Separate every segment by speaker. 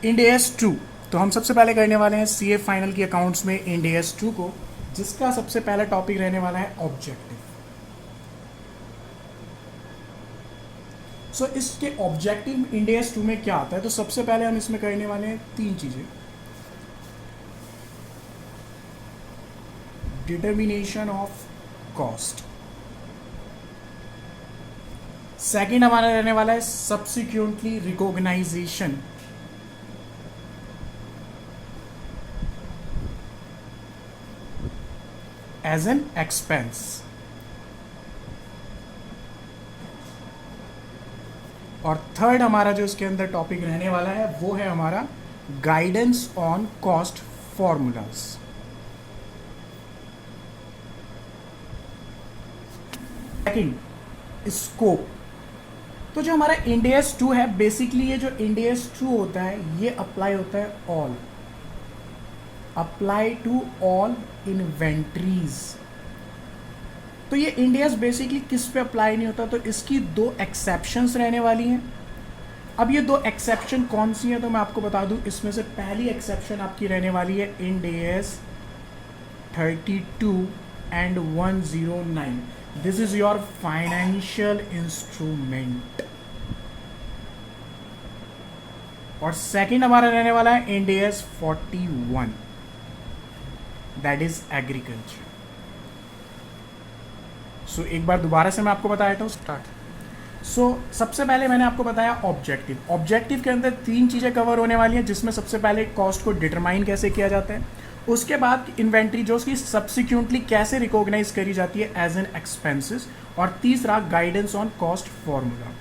Speaker 1: End S to. तो हम सबसे पहले करने वाले हैं सी ए फाइनल की अकाउंट्स में इंड एस टू को, जिसका सबसे पहला टॉपिक रहने वाला है ऑब्जेक्टिव। सो इसके ऑब्जेक्टिव इंड एस टू में क्या आता है, तो सबसे पहले हम इसमें करने वाले हैं तीन चीजें। डिटर्मिनेशन ऑफ कॉस्ट, सेकेंड हमारा रहने वाला है subsequently recognisation, as an expense, और थर्ड हमारा जो इसके अंदर टॉपिक रहने वाला है वो है हमारा guidance on cost formulas. Second scope. तो जो हमारा इंड एस टू है, बेसिकली ये जो इंड एस टू होता है ये अप्लाई होता है all, apply to all inventories. तो ये इंड एस बेसिकली किस पे अप्लाई नहीं होता, तो इसकी दो एक्सेप्शंस रहने वाली हैं। अब ये दो एक्सेप्शन कौन सी हैं, तो मैं आपको बता दूं। इसमें से पहली एक्सेप्शन आपकी रहने वाली है Ind AS 32 and 109। This is your financial instrument. और सेकंड हमारा रहने वाला है Ind AS 41, that is agriculture. So एक बार दोबारा से मैं आपको बता देता हूँ, स्टार्ट। सबसे पहले मैंने आपको बताया ऑब्जेक्टिव। ऑब्जेक्टिव के अंदर तीन चीज़ें कवर होने वाली हैं, जिसमें सबसे पहले कॉस्ट को डिटरमाइन कैसे किया जाता है, उसके बाद इन्वेंट्री जो उसकी सब्सिक्वेंटली कैसे रिकॉग्नाइज करी जाती है एज एन एक्सपेंसेस, और तीसरा गाइडेंस ऑन कॉस्ट फॉर्मूला।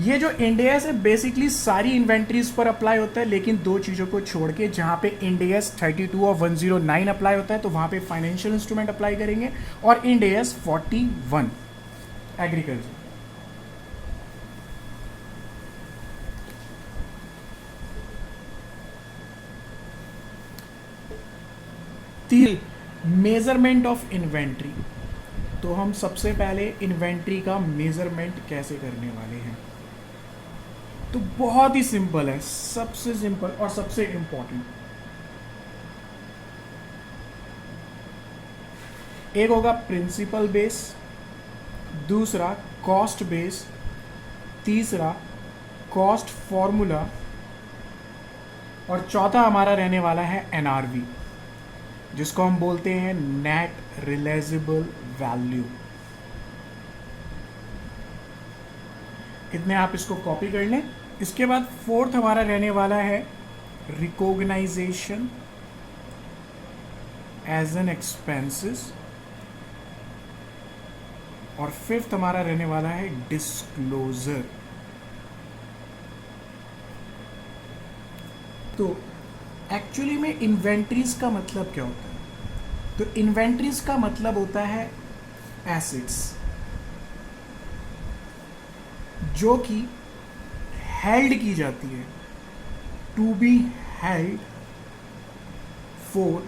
Speaker 1: ये जो इंड एस है बेसिकली सारी इन्वेंट्रीज पर अप्लाई होता है, लेकिन दो चीज़ों को छोड़ के, जहाँ पे इंड एस 32 और 109 अप्लाई होता है तो वहाँ पे फाइनेंशियल इंस्ट्रूमेंट अप्लाई करेंगे, और end AS 41 agriculture. Measurement of inventory. तो हम सबसे पहले इन्वेंट्री का मेजरमेंट कैसे करने वाले हैं, तो बहुत ही सिंपल है, सबसे सिंपल और सबसे इंपॉर्टेंट। एक होगा प्रिंसिपल बेस, दूसरा कॉस्ट बेस, तीसरा कॉस्ट फॉर्मूला, और चौथा हमारा रहने वाला है एनआरवी, जिसको हम बोलते हैं नेट रियलाइजेबल वैल्यू। इतने आप इसको कॉपी कर लें। इसके बाद फोर्थ हमारा रहने वाला है रिकॉग्नाइजेशन एज एन एक्सपेंसेस, और फिफ्थ हमारा रहने वाला है डिस्क्लोजर। तो एक्चुअली में इन्वेंट्रीज का मतलब क्या होता है, तो इन्वेंट्रीज का मतलब होता है एसेट्स जो कि हेल्ड की जाती है, to be held for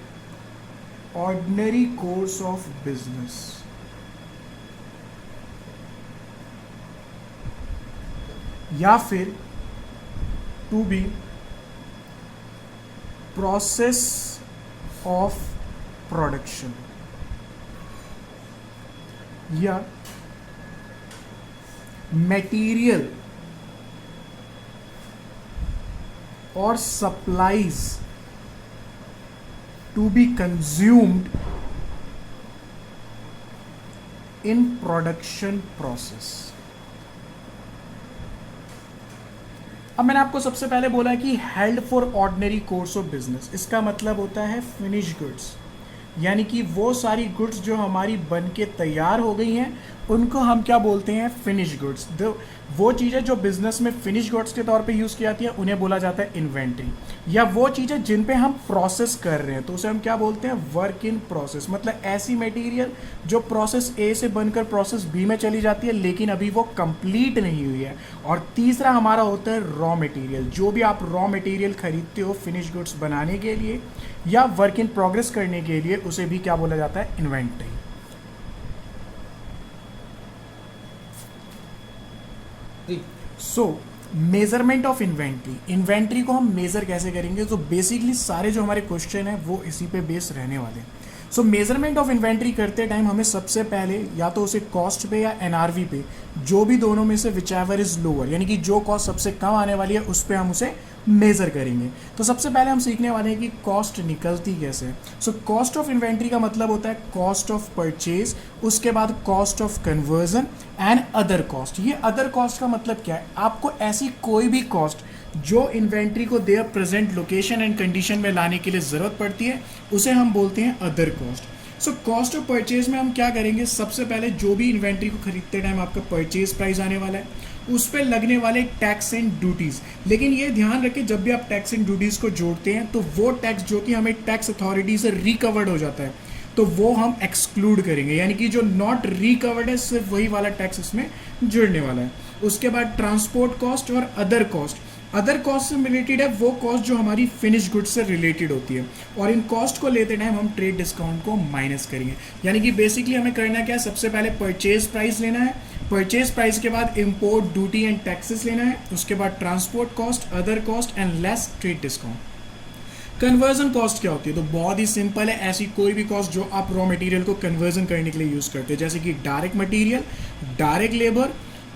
Speaker 1: ordinary course of business, या फिर to be process of production, या मटेरियल और supplies to be consumed in production process. अब मैंने आपको सबसे पहले बोला कि held for ordinary course of business, इसका मतलब होता है फिनिश गुड्स, यानी कि वो सारी गुड्स जो हमारी बन के तैयार हो गई हैं उनको हम क्या बोलते हैं, फिनिश गुड्स। वो चीज़ें जो बिजनेस में फिनिश गुड्स के तौर पे यूज़ की जाती है उन्हें बोला जाता है इन्वेंट्री। या वो चीज़ें जिन पे हम प्रोसेस कर रहे हैं तो उसे हम क्या बोलते हैं, वर्क इन प्रोसेस। मतलब ऐसी मटेरियल जो प्रोसेस ए से बनकर प्रोसेस बी में चली जाती है लेकिन अभी वो कंप्लीट नहीं हुई है। और तीसरा हमारा होता है रॉ मटेरियल, जो भी आप रॉ मटेरियल खरीदते हो फिनिश गुड्स बनाने के लिए या वर्क इन प्रोग्रेस करने के लिए, उसे भी क्या बोला जाता है, inventory. So measurement of inventory, inventory को हम मेजर कैसे करेंगे, तो बेसिकली सारे जो हमारे क्वेश्चन हैं वो इसी पे बेस रहने वाले हैं। सो मेजरमेंट ऑफ इन्वेंट्री करते टाइम हमें सबसे पहले या तो उसे कॉस्ट पे या एनआरवी पे, जो भी दोनों में से विच एवर इज लोअर, यानी कि जो कॉस्ट सबसे कम आने वाली है उस पर हम उसे मेजर करेंगे। तो सबसे पहले हम सीखने वाले हैं कि कॉस्ट निकलती कैसे है। सो कॉस्ट ऑफ इन्वेंट्री का मतलब होता है कॉस्ट ऑफ परचेज, उसके बाद cost of conversion and other cost. ये अदर कॉस्ट का मतलब क्या है, आपको ऐसी कोई भी कॉस्ट जो इन्वेंट्री को there present location and condition में लाने के लिए ज़रूरत पड़ती है उसे हम बोलते हैं other cost. So cost of purchase में हम क्या करेंगे, सबसे पहले जो भी इन्वेंट्री को खरीदते टाइम आपका परचेज प्राइस आने वाला है उस पर लगने वाले टैक्स एंड ड्यूटीज़। लेकिन ये ध्यान रखें जब भी आप टैक्स एंड ड्यूटीज़ को जोड़ते हैं तो वो टैक्स जो कि हमें टैक्स अथॉरिटी से रिकवर्ड हो जाता है तो वो हम एक्सक्लूड करेंगे, यानी कि जो नॉट रिकवर्ड है सिर्फ वही वाला टैक्स इसमें जुड़ने वाला है। उसके बाद ट्रांसपोर्ट कॉस्ट और अदर कॉस्ट। अदर कॉस्ट से रिलेटेड है वो कॉस्ट जो हमारी फिनिश गुड्स से रिलेटेड होती है, और इन कॉस्ट को लेते टाइम हम ट्रेड डिस्काउंट को माइनस करेंगे। यानी कि बेसिकली हमें करना क्या है, सबसे पहले परचेज प्राइस लेना है, परचेज प्राइस के बाद इंपोर्ट ड्यूटी एंड टैक्सेस लेना है, उसके बाद transport cost, other cost and less trade discount. Conversion cost क्या होती है, तो बहुत ही सिंपल है, ऐसी कोई भी कॉस्ट जो आप रॉ मटेरियल को कन्वर्जन करने के लिए यूज़ करते हैं, जैसे कि direct material, direct labour,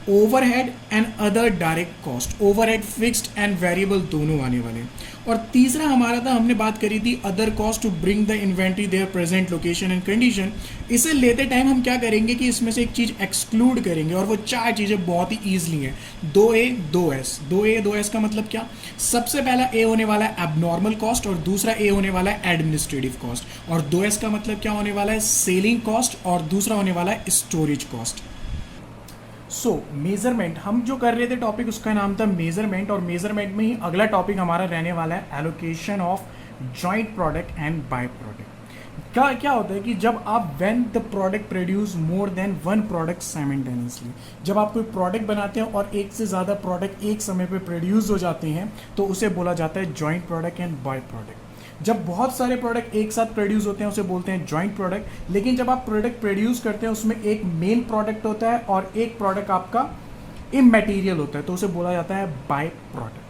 Speaker 1: overhead and other direct cost. Overhead fixed and variable दोनों आने वाले हैं। और तीसरा हमारा था, हमने बात करी थी other cost to bring the inventory their present location and condition. इसे लेते टाइम हम क्या करेंगे कि इसमें से एक चीज़ एक्सक्लूड करेंगे, और वो चार चीज़ें बहुत ही ईजिली हैं, 2A 2S। 2A 2S का मतलब क्या, सबसे पहला ए होने वाला है एबनॉर्मल कॉस्ट और दूसरा ए होने वाला है एडमिनिस्ट्रेटिव कॉस्ट, और 2S का मतलब क्या होने वाला है, सेलिंग कॉस्ट, और दूसरा होने वाला है स्टोरेज कॉस्ट। सो मेजरमेंट हम जो कर रहे थे टॉपिक उसका नाम था मेजरमेंट, और मेजरमेंट में ही अगला टॉपिक हमारा रहने वाला है allocation of joint product and by product. क्या क्या होता है कि जब आप when the product produce more than one product simultaneously, जब आप कोई प्रोडक्ट बनाते हैं और एक से ज़्यादा प्रोडक्ट एक समय पे प्रोड्यूस हो जाते हैं तो उसे बोला जाता है joint product and by product. जब बहुत सारे प्रोडक्ट एक साथ प्रोड्यूस होते हैं उसे बोलते हैं जॉइंट प्रोडक्ट। लेकिन जब आप प्रोडक्ट प्रोड्यूस करते हैं उसमें एक मेन प्रोडक्ट होता है और एक प्रोडक्ट आपका इमैटेरियल होता है तो उसे बोला जाता है बाय प्रोडक्ट।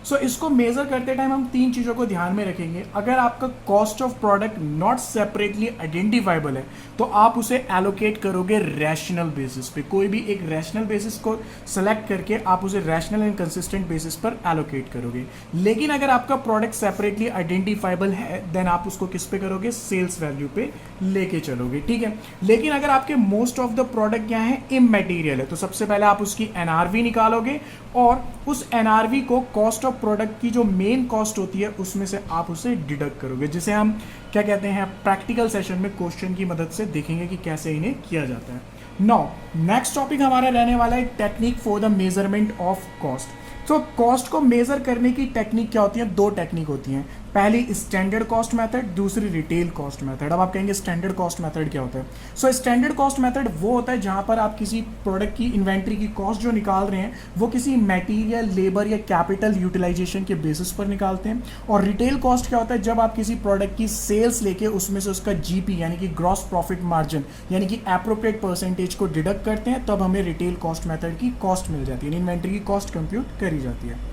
Speaker 1: सो इसको मेजर करते टाइम हम तीन चीज़ों को ध्यान में रखेंगे। अगर आपका cost of product not separately identifiable है तो आप उसे एलोकेट करोगे रैशनल बेसिस पे, कोई भी एक रैशनल बेसिस को सेलेक्ट करके आप उसे रैशनल एंड कंसिस्टेंट बेसिस पर एलोकेट करोगे। लेकिन अगर आपका प्रोडक्ट सेपरेटली आइडेंटिफाइबल है देन आप उसको किस पे करोगे, सेल्स वैल्यू पे लेके चलोगे, ठीक है। लेकिन अगर आपके मोस्ट ऑफ द प्रोडक्ट क्या है, इमैटेरियल है, तो सबसे पहले आप उसकी एनआरवी निकालोगे और उस एनआरवी को कॉस्ट ऑफ प्रोडक्ट की जो मेन कॉस्ट होती है उसमें से आप उसे डिडक्ट करोगे, जिसे हम क्या कहते हैं, प्रैक्टिकल सेशन में क्वेश्चन की मदद से देखेंगे कि कैसे इन्हें किया जाता है। नाउ नेक्स्ट टॉपिक हमारा रहने वाला है technique for the measurement of cost. तो कॉस्ट को मेजर करने की टेक्निक क्या होती है, दो टेक्निक होती हैं, पहली स्टैंडर्ड कॉस्ट मेथड, दूसरी रिटेल कॉस्ट मेथड। अब आप कहेंगे स्टैंडर्ड कॉस्ट मेथड क्या होता है। सो स्टैंडर्ड कॉस्ट मेथड वो होता है जहां पर आप किसी प्रोडक्ट की इन्वेंट्री की कॉस्ट जो निकाल रहे हैं वो किसी मटेरियल, लेबर या कैपिटल यूटिलाइजेशन के बेसिस पर निकालते हैं। और रिटेल कॉस्ट क्या होता है, जब आप किसी प्रोडक्ट की सेल्स लेके उसमें से उसका जीपी यानी कि ग्रॉस प्रॉफिट मार्जिन यानी कि एप्रोप्रिएट परसेंटेज को डिडक्ट करते हैं, तब हमें रिटेल कॉस्ट मेथड की कॉस्ट मिल जाती है, इन्वेंट्री की कॉस्ट कंप्यूट करी जाती है।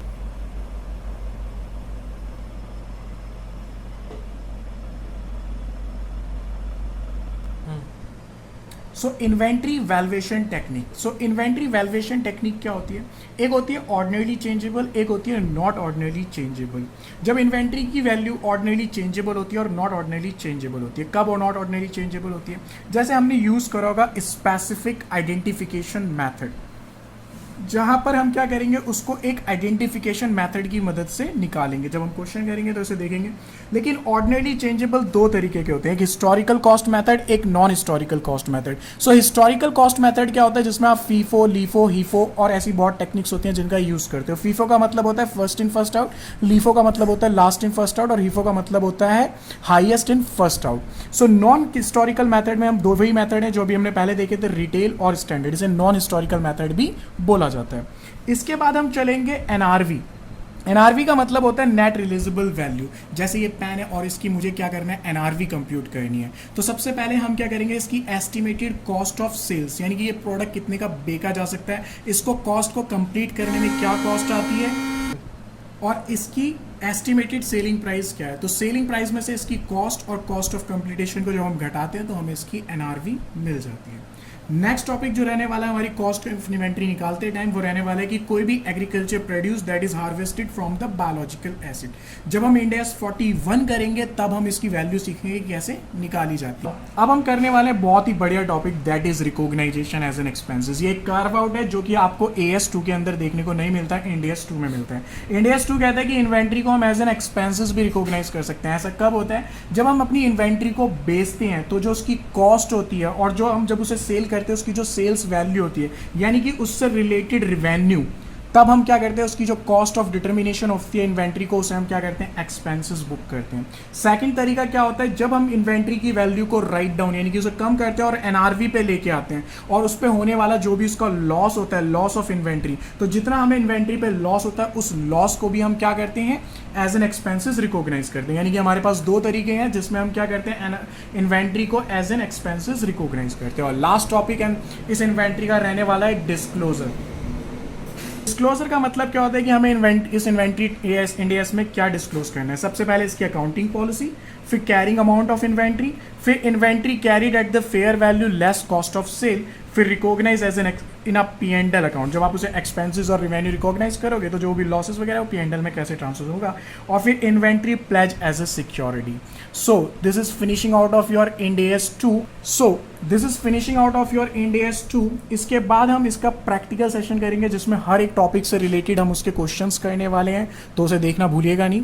Speaker 1: सो इन्वेंट्री वैल्यूएशन टेक्निक। सो इन्वेंट्री वैल्यूएशन टेक्निक क्या होती है, एक होती है ऑर्डिनरी चेंजेबल, एक होती है नॉट ऑर्डिनरी चेंजेबल। जब इन्वेंट्री की वैल्यू ऑर्डिनरी चेंजेबल होती है और नॉट ऑर्डिनरी चेंजेबल होती है, कब और नॉट ऑर्डिनरी चेंजेबल होती है, जैसे हमने यूज़ करा होगा स्पेसिफिक आइडेंटिफिकेशन मैथड, जहां पर हम क्या करेंगे, उसको एक आइडेंटिफिकेशन मेथड की मदद से निकालेंगे। जब हम क्वेश्चन करेंगे तो इसे देखेंगे। लेकिन ऑर्डिनरी चेंजेबल दो तरीके के होते हैं, एक हिस्टोरिकल कॉस्ट मेथड, एक नॉन हिस्टोरिकल कॉस्ट मेथड। सो हिस्टोरिकल कॉस्ट मेथड क्या होता है, जिसमें आप फीफो, लीफो, हीफो और ऐसी बहुत टेक्निक्स होती हैं जिनका यूज करते हो। फीफो का मतलब होता है first in first out, LIFO का मतलब होता है लास्ट इन फर्स्ट आउट, और हीफो का मतलब होता है highest in first out. So non historical method में हम दो वही मेथड है जो भी हमने पहले देखे थे, रिटेल और स्टैंडर्ड, इसे नॉन हिस्टोरिकल मेथड भी बोला जाता है। इसके बाद हम चलेंगे एनआरवी। एनआरवी का मतलब होता है नेट रिलीजेबल वैल्यू। जैसे ये पेन है और इसकी मुझे क्या करना है, एनआरवी कंप्यूट करनी है। तो सबसे पहले हम क्या करेंगे, इसकी एस्टिमेटेड कॉस्ट ऑफ सेल्स, यानी कि ये प्रोडक्ट कितने का बेचा जा सकता है, इसको कॉस्ट को कंप्लीट करने में क्या कॉस्ट आती है, और इसकी एस्टिमेटेड सेलिंग प्राइस क्या है। तो सेलिंग प्राइस में से इसकी कॉस्ट और कॉस्ट ऑफ कंप्लीटेशन को जब हम घटाते हैं तो हमें इसकी एनआरवी मिल जाती है। नेक्स्ट टॉपिक जो रहने वाला है हमारी कॉस्ट ऑफ इन्वेंट्री निकालते टाइम, वो रहने वाला है कि कोई भी agriculture produce that is harvested from the biological acid. जब हम इंड एस 41 करेंगे तब हम इसकी वैल्यू सीखेंगे कैसे निकाली जाती है। अब हम करने वाले हैं बहुत ही बढ़िया topic, that is recognisation as an expenses. ये एक कार्व आउट है जो कि आपको AS2 के अंदर देखने को नहीं मिलता है, इंड AS2 में मिलता है। इंड AS2 कहता है कि इन्वेंट्री को हम एज एन एक्सपेंसेस भी रिकॉग्नाइज कर सकते हैं। ऐसा कब होता है, जब हम अपनी इन्वेंट्री को बेचते हैं तो जो उसकी कॉस्ट होती है और जो हम जब उसे सेल करते हैं उसकी जो सेल्स वैल्यू होती है, यानी कि उससे रिलेटेड रिवेन्यू, तब हम क्या करते हैं, उसकी जो कॉस्ट ऑफ डिटर्मिनेशन होती है इन्वेंट्री को, उसे हम क्या करते हैं, एक्सपेंसेस बुक करते हैं। सेकंड तरीका क्या होता है, जब हम इन्वेंट्री की वैल्यू को राइट डाउन यानी कि उसे कम करते हैं और एनआरवी पे लेके आते हैं, और उस पे होने वाला जो भी उसका लॉस होता है, लॉस ऑफ इन्वेंट्री, तो जितना हमें इन्वेंट्री पे लॉस होता है उस लॉस को भी हम क्या करते हैं, एज एन एक्सपेंसेस रिकॉग्नाइज करते हैं। यानी कि हमारे पास दो तरीके हैं जिसमें हम क्या करते हैं, इन्वेंट्री को एज एन एक्सपेंसेस रिकॉग्नाइज करते हैं। और लास्ट टॉपिक इस इन्वेंट्री का रहने वाला है डिस्क्लोजर। डिस्क्लोजर का मतलब क्या होता है कि हमें इस इन्वेंट्री इंड AS में क्या डिस्क्लोज करना है। सबसे पहले इसकी अकाउंटिंग पॉलिसी, फिर कैरिंग अमाउंट ऑफ इन्वेंट्री, फिर inventory carried at the fair value less cost of sale, फिर recognise as an in a P&L account. जब आप उसे एक्सपेंसेस और रेवेन्यू रिकॉग्नाइज करोगे तो जो भी लॉसेस वगैरह वो P&L में कैसे ट्रांसफर होगा। और फिर inventory pledge as a security. So this is finishing out of your Ind AS2। इसके बाद हम इसका प्रैक्टिकल सेशन करेंगे जिसमें हर एक टॉपिक से रिलेटेड हम उसके क्वेश्चंस करने वाले हैं, तो उसे देखना भूलिएगा नहीं।